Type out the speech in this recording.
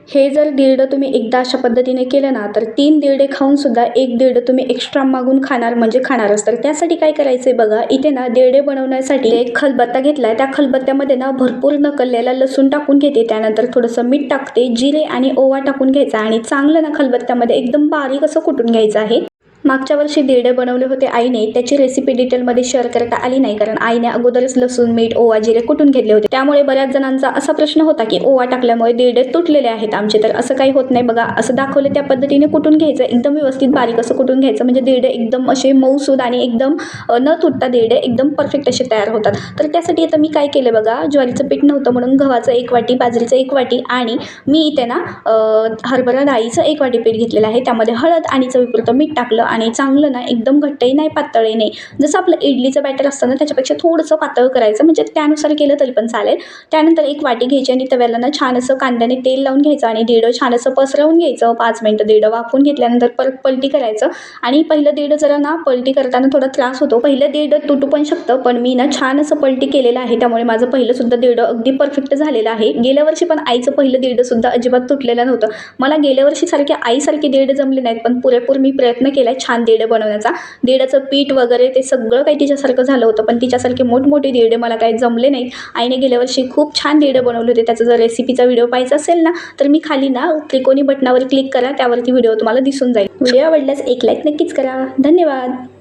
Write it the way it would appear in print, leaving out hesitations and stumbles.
हे जर दीरडं तुम्ही एकदा अशा पद्धतीने केलं ना, तर 3 दीरडे खाऊन सुद्धा 1 दीरडं तुम्ही एक्स्ट्रा मागून खाणार म्हणजे खाणारच. तर त्यासाठी काय करायचं आहे बघा, इथे ना दीरडे बनवण्यासाठी एक खलबत्ता घेतला आहे. त्या खलबत्त्यामध्ये ना भरपूर नकललेला लसूण टाकून घेते. त्यानंतर थोडंसं मीठ टाकते, जिरे आणि ओवा टाकून घ्यायचा आणि चांगलं ना खलबत्त्यामध्ये एकदम बारीक असं कुटून घ्यायचं आहे. मागच्या वर्षी दीरडे बनवले होते आईने, त्याची रेसिपी डिटेलमध्ये शेअर करता आली नाही, कारण आईने अगोदरच लसूण, मीठ, ओवा, जिरे कुटून घेतले होते. त्यामुळे बऱ्याच जणांचा असा प्रश्न होता की ओवा टाकल्यामुळे दीरडे तुटलेले आहेत आमचे. तर असं काही होत नाही बघा, असं दाखवले त्या पद्धतीने कुटून घ्यायचं, एकदम व्यवस्थित बारीक असं कुटून घ्यायचं, म्हणजे दीरडे एकदम असे मऊसूद आणि एकदम न तुटता दीरडे एकदम परफेक्ट असे तयार होतात. तर त्यासाठी आता मी काय केलं बघा, ज्वारीचं पीठ नव्हतं म्हणून गव्हाचं 1 वाटी, बाजरीचं 1 वाटी आणि मी इथे ना हरभरा डाळीचं 1 वाटी पीठ घेतलेलं आहे. त्यामध्ये हळद आणि चवीपुरतं मीठ टाकलं आणि चांगलं ना एकदम घट्टही नाही पातळही नाही, जसं आपलं इडलीचं बॅटर असतं ना त्याच्यापेक्षा थोडंसं पातळ करायचं, म्हणजे त्यानुसार केलं तरी पण चालेल. त्यानंतर 1 वाटी घ्यायची आणि तव्याला ना छान असं कांद्याने तेल लावून घ्यायचं आणि दीरडं छान असं पसरवून घ्यायचं. 5 मिनिटं दीरडं वाफवून घेतल्यानंतर परत पलटी करायचं आणि पहिलं दीरडं जरा ना पलटी करताना थोडा त्रास होतो. पहिलं दीरडं तुटू पण शकतं, पण मी ना छान असं पलटी केलेलं आहे, त्यामुळे माझं पहिलं सुद्धा दीरडं अगदी परफेक्ट झालेलं आहे. गेल्या वर्षी पण आईचं पहिलं दीरडं सुद्धा अजिबात तुटलेलं नव्हतं. मला गेल्या वर्षीसारखे आईसारखे दीरडे जमले नाहीत, पण पुरेपूर मी प्रयत्न केला आहे छान दीरडं बनवण्याचा. दीरड्याचं पीठ वगैरे ते सगळं काही तिच्यासारखं झालं होतं, पण तिच्यासारखे मोठमोठे दीरडे मला काही जमले नाहीत. आईने गेल्या वर्षी खूप छान दीरडे बनवले होते. त्याचा जर रेसिपीचा व्हिडिओ पाहायचा असेल ना, तर मी खाली ना त्रिकोणी बटनावर क्लिक करा, त्यावरती व्हिडिओ तुम्हाला दिसून जाईल. व्हिडिओ आवडल्यास एक लाईक नक्कीच करा. धन्यवाद.